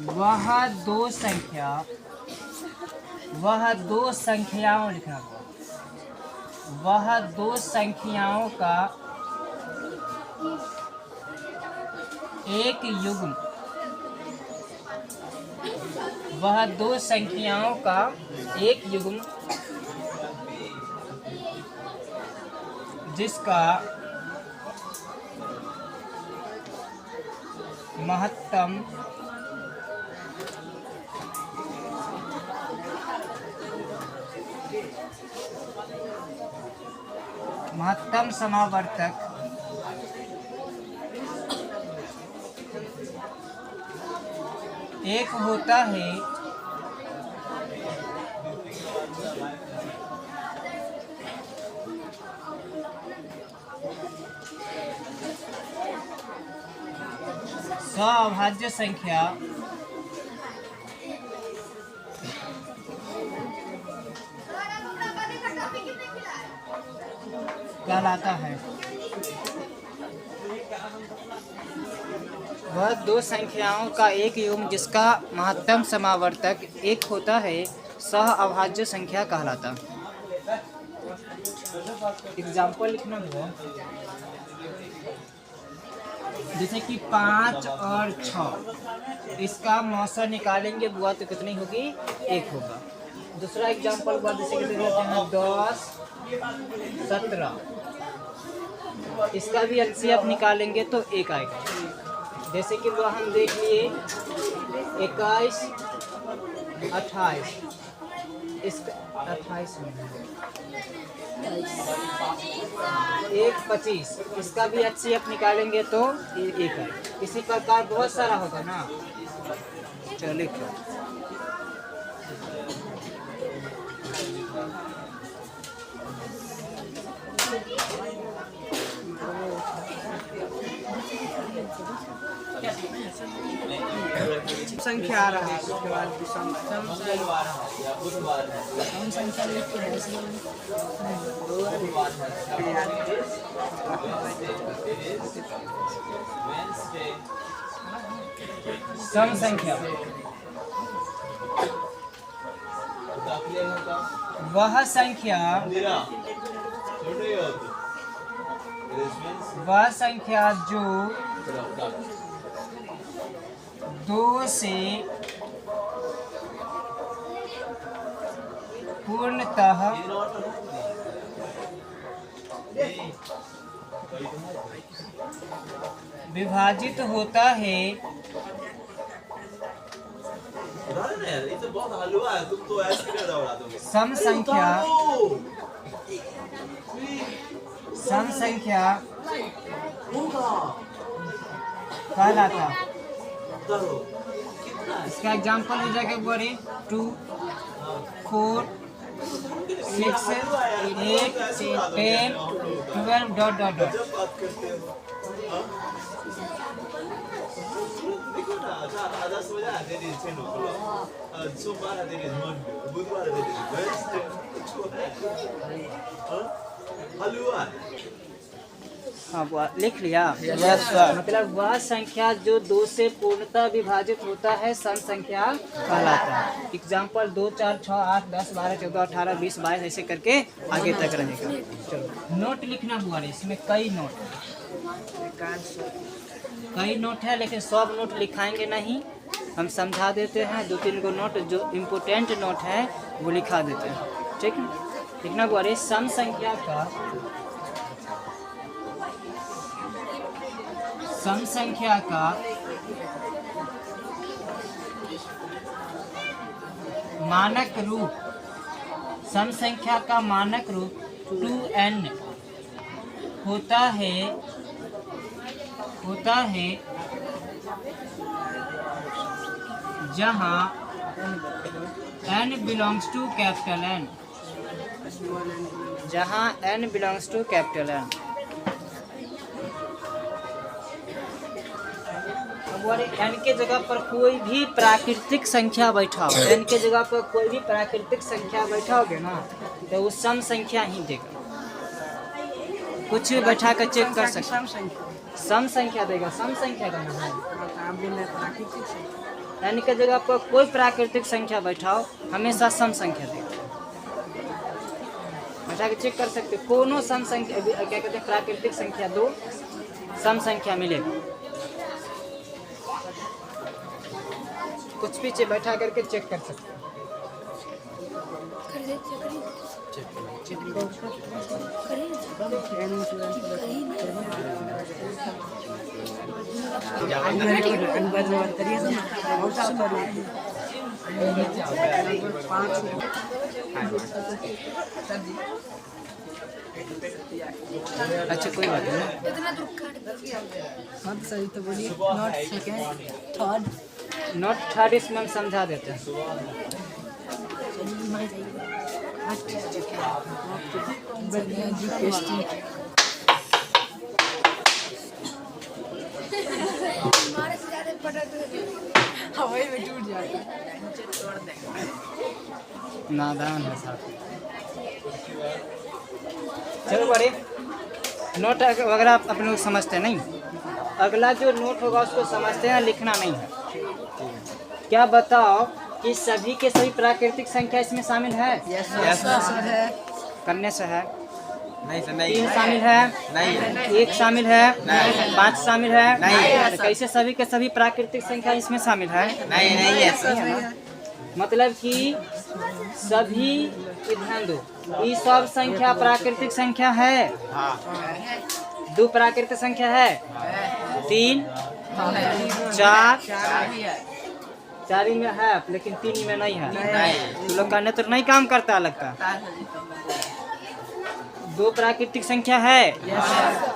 वह दो संख्याओं लिखना होगा। वह दो संख्याओं का एक युग्म, वह दो संख्याओं का एक युग्म जिसका महत्तम समावर्तक एक होता है, अभाज्य संख्या कहलाता है। वह दो संख्याओं का एक युग्म जिसका महत्तम समावर्तक एक होता है, सह अभाज्य संख्या कहलाता है। एग्जाम्पल लिखना होगा, जैसे कि 5 और 6, इसका मौसा निकालेंगे बुआ तो कितनी होगी? 1 होगा। दूसरा एग्जाम्पल हुआ, जैसे कि देते हैं 10, 17, इसका भी एलसीएम निकालेंगे तो 1 आएगा। जैसे कि वो हम देख लिए 21, 28, इसका 28 1, 25, इसका भी एचसीएफ निकालेंगे तो 1 है। इसी प्रकार बहुत सारा होगा ना। चलिए संख्या आ रहा है, उसके बाद सम संख्या लिखते हैं। सम संख्या वह संख्या जो 2 से पूर्णतः विभाजित होता है, सम संख्या कहलाता। इसका एग्जाम्पल हो जाएगा बोले 2, 4, 6, 8, 10, 12 डॉट डॉट डॉट। हाँ लिख लिया। मतलब वह संख्या जो 2 से पूर्णतः विभाजित होता है, सम संख्या कहलाता है। एग्जाम्पल 2, 4, 6, 8, 10, 12, 14, 18, 20, 22 ऐसे करके आगे तक रहेगा। चलो नोट लिखना हुआ है, इसमें कई नोट है, लेकिन सब नोट लिखाएंगे नहीं, हम समझा देते हैं। 2-3 को नोट जो इम्पोर्टेंट नोट है वो लिखा देते हैं। ठीक है, लिखना हुआ है, सम संख्या का मानक रूप, सम संख्या का मानक रूप 2n होता है जहाँ n belongs to capital N, जहाँ n belongs to capital N। n के जगह पर कोई भी प्राकृतिक संख्या बैठाओ, n के जगह पर कोई भी प्राकृतिक संख्या बैठाओगे ना तो वो सम संख्या ही देगा। कुछ भी बैठा कर चेक कर सकते, सम संख्या देगा। सम संख्या का नाम है यानी कि जगह पर कोई प्राकृतिक संख्या बैठाओ हमेशा सम संख्या देगा। बैठा के चेक कर सकते हो, कोनो सम संख्या क्या कहते हैं प्राकृतिक संख्या दो सम संख्या मिलेगा। कुछ पीछे बैठा करके चेक कर सकते हो। अच्छा कोई बात नहीं, सही तो बोलिए। Not second, third, not third इसमें हम समझा देते हैं। हवाई में टूट जाता है। नादान है साथ। चलो बड़े नोट वगैरह आप अपने को समझते नहीं, अगला जो नोट होगा उसको समझते हैं, लिखना नहीं है। क्या बताओ कि सभी के सभी प्राकृतिक संख्या इसमें शामिल है? यस सर है। करने से है नहीं सर, नहीं 3 शामिल है, नहीं 1 शामिल है, नहीं 5 शामिल है, नहीं। तो कैसे सभी के सभी प्राकृतिक संख्या इसमें शामिल है? नहीं नहीं है सर। मतलब कि सभी ध्यान दो, ये सब संख्या प्राकृतिक संख्या है। हाँ 2 प्राकृतिक संख्या है, 3 4 4 में है लेकिन 3 में नहीं है। नहीं। तो लोग कहने तो नहीं काम करता लगता। 2 प्राकृतिक संख्या है,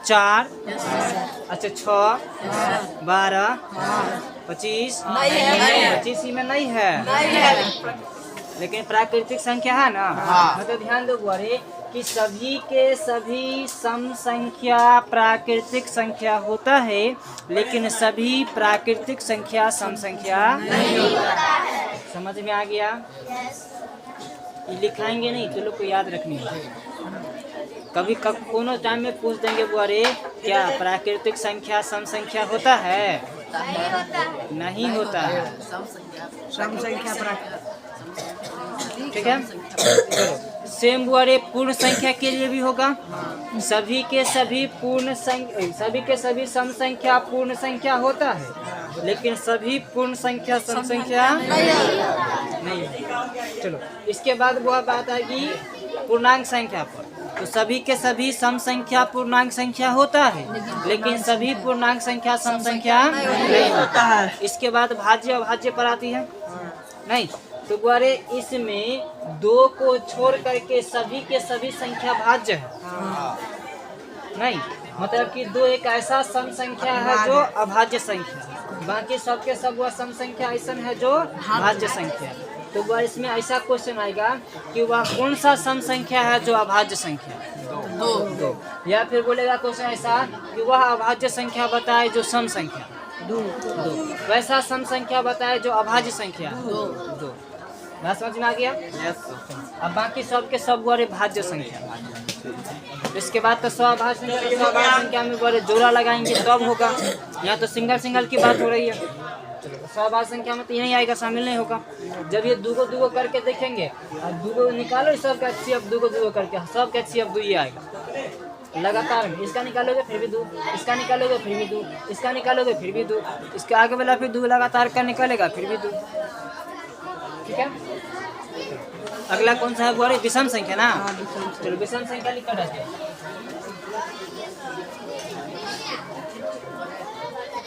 4 अच्छा 6 12 25 25 में नहीं है लेकिन प्राकृतिक संख्या है ना। मतलब ध्यान दो बोरे कि सभी के सभी सम संख्या प्राकृतिक संख्या होता है लेकिन सभी प्राकृतिक संख्या सम संख्या नहीं होता। समझ में आ गया? ये लिखाएंगे नहीं तो लोग को याद रखनी है। कभी कोनो टाइम में पूछ देंगे बोरे क्या प्राकृतिक संख्या सम संख्या होता है? नहीं होता है। सम संख्या ठीक है, सेम बुआरे पूर्ण संख्या के लिए भी होगा। सभी के सभी सभी के सभी सम संख्या पूर्ण संख्या होता है लेकिन सभी पूर्ण संख्या सम संख्या नहीं। चलो इसके बाद वो बात आएगी पूर्णांक संख्या पर। तो सभी के सभी सम संख्या पूर्णांक संख्या होता है लेकिन सभी पूर्णांक संख्या सम संख्या नहीं होता है। इसके बाद भाज्य अभाज्य पर आती है नहीं। तो बोले इसमें 2 को छोड़ करके सभी के सभी संख्या भाज्य है नहीं। मतलब कि 2 एक ऐसा सम संख्या है जो अभाज्य संख्या, बाकी सबके सब वह सम संख्या ऐसा है जो भाज्य संख्या। तो वह इसमें ऐसा क्वेश्चन आएगा कि वह कौन सा सम संख्या है जो अभाज्य संख्या? 2। या फिर बोलेगा क्वेश्चन ऐसा कि वह अभाज्य संख्या बताए जो सम संख्या 2। वैसा सम संख्या बताए जो अभाज्य संख्या 2। बात समझ में आ गया? अब बाकी सब के सब बड़े भाज्य संख्या। इसके बाद तो स्वाभाज्य संख्या में बड़े जोड़ा लगाएंगे तब होगा। यहाँ तो सिंगल की बात हो रही है। स्वाभाज्य संख्या में तो ये नहीं आएगा, शामिल नहीं होगा। जब ये 2 करके देखेंगे और 2 निकालो सब का HCF 2 करके सब का HCF 2 ही आएगा लगातार। इसका निकालोगे फिर भी 2, इसका निकालोगे फिर भी 2, इसका निकालोगे फिर भी 2, इसके आगे वाला फिर 2 लगातार का निकालेगा फिर भी 2। ठीक है, अगला कौन सा है बोले? विषम संख्या ना। चलो विषम संख्या लिखकर रखते हैं।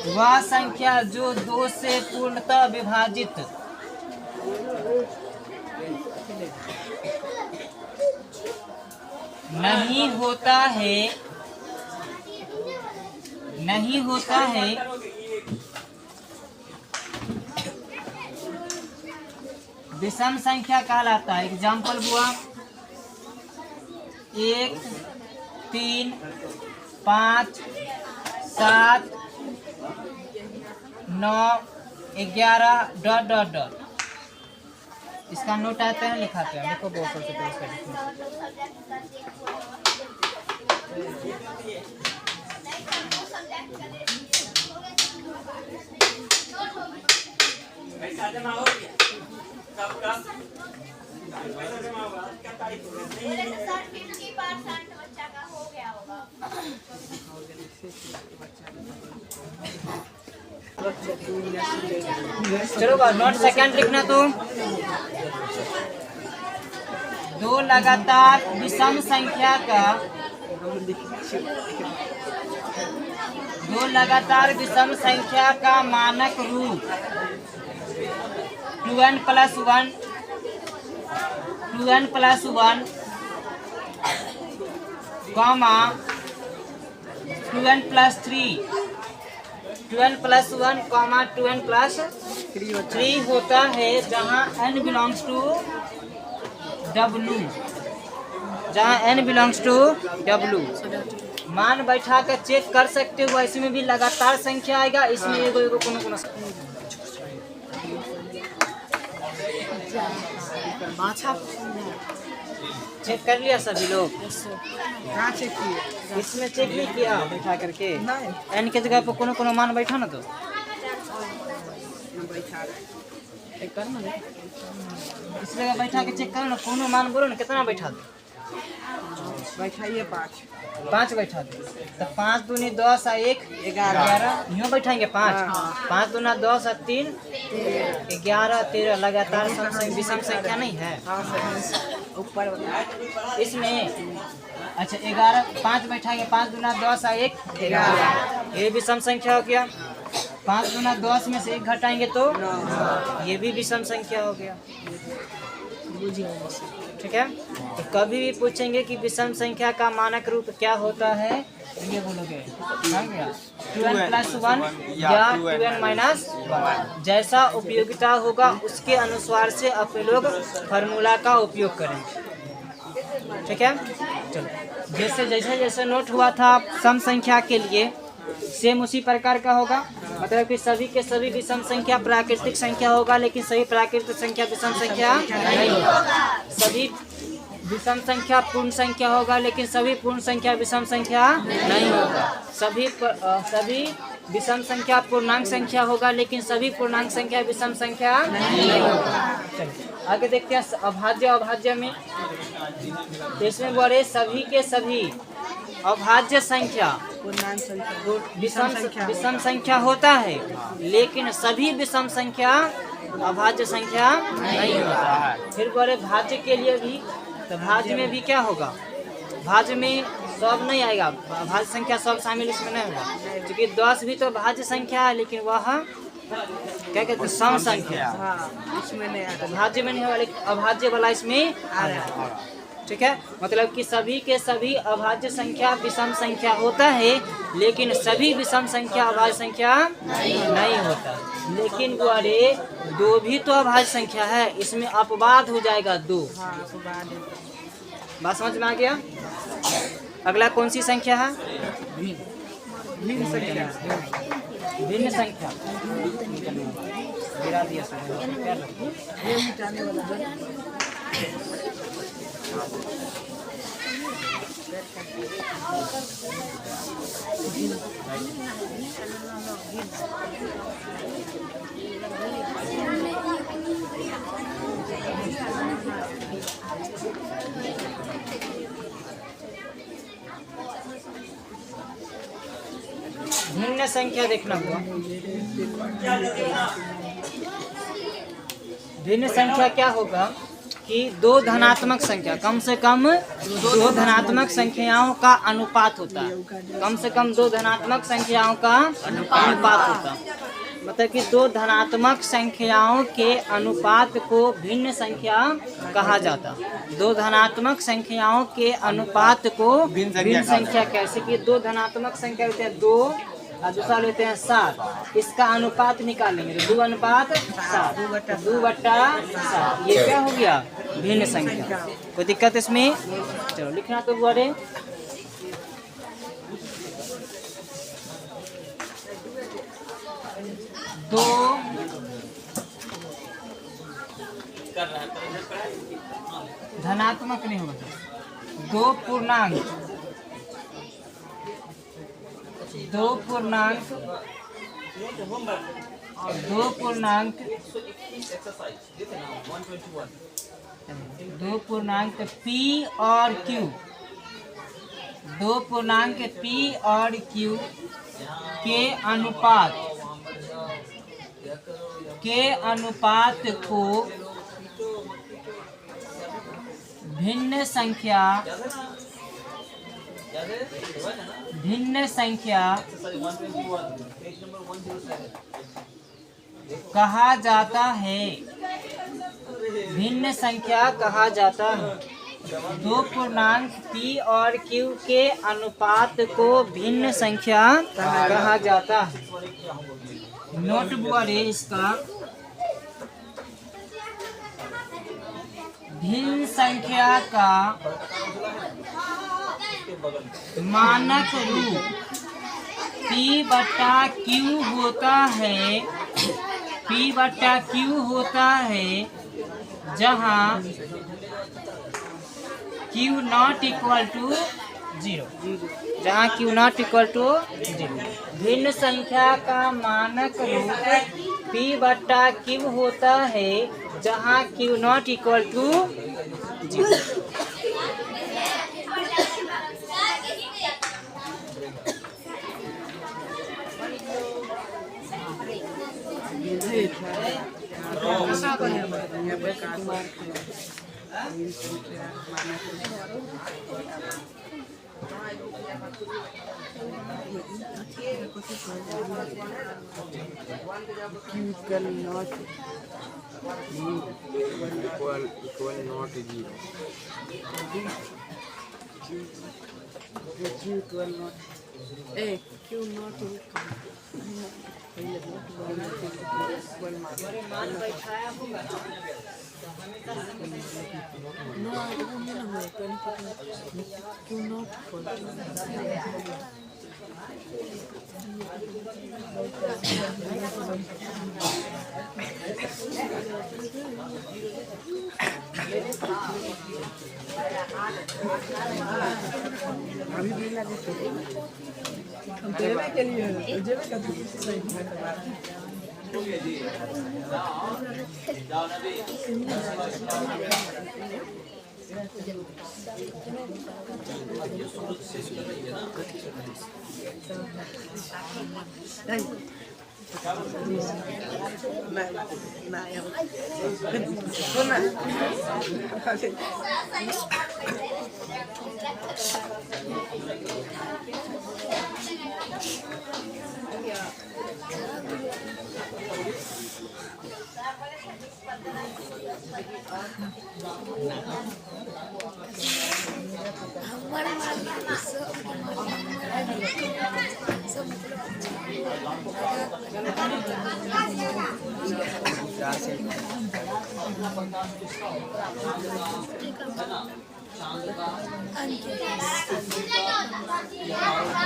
वह संख्या जो 2 से पूर्णतः विभाजित नहीं होता है विषम संख्या कहलाता है। एग्जाम्पल हुआ 1 3 5 7 9 11 ... इसका नोट आता है, लिखाते हैं। देखो बहुत से तो इसका चलो नोट सेकंड लिखना तो दो लगातार विषम संख्या का मानक रूप 2n + 1 comma 2n + 3 2n + 1 comma 2n + 3 होता है जहाँ n बिलोंग्स टू W, जहाँ n बिलोंग्स टू W। मान बैठा कर चेक कर सकते हो, इसमें भी लगातार संख्या आएगा, इसमें एगो एगो कोनो चेक कर लिया सभी लोग। कहाँ चेक किए? इसमें चेक नहीं किया बैठा करके, नहीं n के जगह पर कोनो मान बैठा ना तो बैठा रहे। चेक करना ना, इस जगह बैठा के चेक करो ना, कोनो मान बोलो ना कितना बैठा दो। बैठाइए 5 बैठा दो तो 5 दूनी 10 और 1 11 यूँ बैठाएंगे 5 5 दूना 10 और 3 11 13 लगातार विषम संख्या नहीं है ऊपर इसमें। अच्छा 11 5 बैठाएंगे, 5 दूना 10 और 1 11, ये विषम संख्या हो गया। 5 दूना 10 में से 1 घटाएंगे तो ये भी विषम संख्या हो गया। ठीक है, तो कभी भी पूछेंगे कि विषम संख्या का मानक रूप क्या होता है, ये बोलोगे 2n + 1 या 2n - 1। जैसा उपयोगिता होगा उसके अनुसार से अपने लोग फार्मूला का उपयोग करेंगे। ठीक है, चलो जैसे जैसे नोट हुआ था सम संख्या के लिए, सेम उसी प्रकार का होगा। मतलब कि सभी के सभी विषम संख्या प्राकृतिक संख्या होगा, लेकिन सभी प्राकृतिक संख्या विषम संख्या नहीं होगा। सभी विषम संख्या पूर्ण संख्या होगा, लेकिन सभी पूर्ण संख्या विषम संख्या नहीं होगा। सभी विषम संख्या पूर्णांक संख्या होगा, लेकिन सभी पूर्णांक संख्या विषम संख्या नहीं होगा। चलिए आगे देखते हैं अभाज्य में। तो इसमें बोले सभी के सभी अभाज्य संख्या पूर्णांक संख्या विषम संख्या होता है, लेकिन सभी विषम संख्या अभाज्य संख्या नहीं होता है। फिर बोले भाज्य के लिए भी, तो भाज्य में भी क्या होगा, भाज्य में सब नहीं आएगा, भाज्य संख्या सब शामिल इसमें नहीं होगा, क्योंकि 10 भी तो भाज्य संख्या है, लेकिन वह क्या कहते हैं सम संख्या, इसमें नहीं आता। भाज्य में नहीं होगा, लेकिन अभाज्य वाला इसमें आ रहा है। ठीक है, मतलब कि सभी के सभी अभाज्य संख्या विषम संख्या होता है, लेकिन सभी विषम संख्या अभाज्य संख्या नहीं होता। लेकिन वो अरे 2 भी तो अभाज्य संख्या है, इसमें अपवाद हो जाएगा 2। बात समझ में आ गया। अगला कौन सी संख्या है, भिन्न संख्या भिन्न संख्या। गिरा दिया भिन्न संख्या देखना हुआ। भिन्न संख्या क्या होगा कि 2 धनात्मक संख्या, कम से कम 2 धनात्मक संख्याओं का अनुपात होता है। कम से कम 2 धनात्मक संख्याओं का अनुपात होता है। मतलब कि 2 धनात्मक संख्याओं के अनुपात को भिन्न संख्या कहा जाता है। 2 धनात्मक संख्याओं के अनुपात को भिन्न संख्या कैसे कि 2 धनात्मक संख्या होते हैं 2 और दूसरा लेते हैं 7, इसका अनुपात निकालेंगे तो 2 अनुपात 7, 2/7। ये क्या हो गया, भिन्न संख्या। कोई दिक्कत इसमें, चलो लिखना तो बोले 2 धनात्मक नहीं होगा, 2 पूर्णांक दो पूर्णांक P और Q, दो पूर्णांक P और Q के अनुपात को भिन्न संख्या कहा जाता है। भिन्न संख्या कहा जाता है। दो पूर्णांक P और Q के अनुपात को भिन्न संख्या कहा जाता है। नोट बुआ रे इसका भिन्न संख्या का मानक रूप P/Q होता है। P/Q होता है जहाँ Q नॉट इक्वल टू 0, जहाँ Q नॉट इक्वल टू 0। भिन्न संख्या का मानक रूप P/Q होता है जहाँ Q नॉट इक्वल टू 0।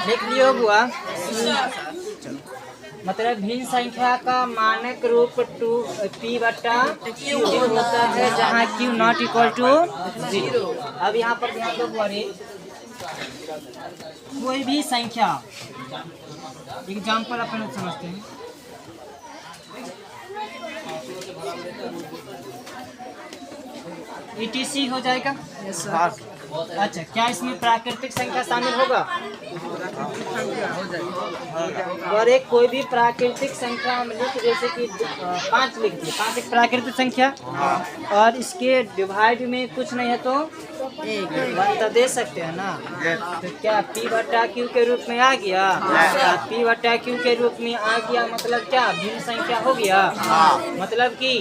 लिख लियो बुआ। मतलब भिन्न संख्या का मानक रूप P/Q होता है जहाँ Q नॉट इक्वल टू 0। अब यहाँ पर ध्यान दो बुआ रे, कोई भी संख्या, एग्जाम्पल अपन लोग समझते हैं। ETC हो जाएगा। अच्छा, क्या इसमें प्राकृतिक संख्या शामिल होगा? और एक कोई भी प्राकृतिक संख्या हम लिख, जैसे कि 5 लिख दिए, 5 एक प्राकृतिक संख्या, और इसके डिवाइड में कुछ नहीं है तो 1 तो दे सकते हैं ना। तो क्या P/Q के रूप में आ गया? P/Q के रूप में आ गया मतलब क्या? भिन्न संख्या हो गया। मतलब कि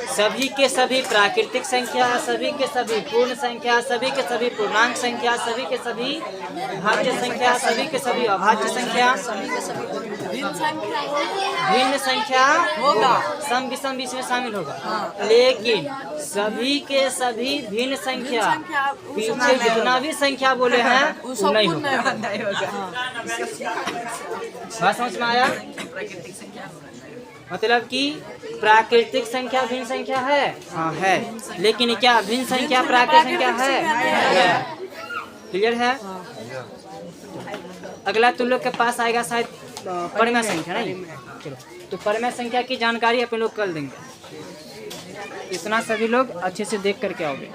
सभी के सभी प्राकृतिक संख्या, सभी के सभी पूर्ण संख्या, सभी के सभी पूर्णांक संख्या, सभी के सभी भाज्य संख्या, सभी के सभी अभाज्य संख्या, भिन्न संख्या होगा, सम विषम बीच में शामिल होगा। लेकिन सभी के सभी भिन्न संख्या, पीछे जितना भी संख्या बोले हैं वो नहीं होगा। बात समझ में आया? मतलब कि प्राकृतिक संख्या भिन्न संख्या है, हाँ है, लेकिन क्या भिन्न संख्या प्राकृतिक संख्या है? क्लियर है? अगला तुम लोग के पास आएगा शायद परिमेय संख्या नहीं। चलो, तो परिमेय संख्या की जानकारी अपन लोग कल देंगे। इतना सभी लोग अच्छे से देख करके आओगे।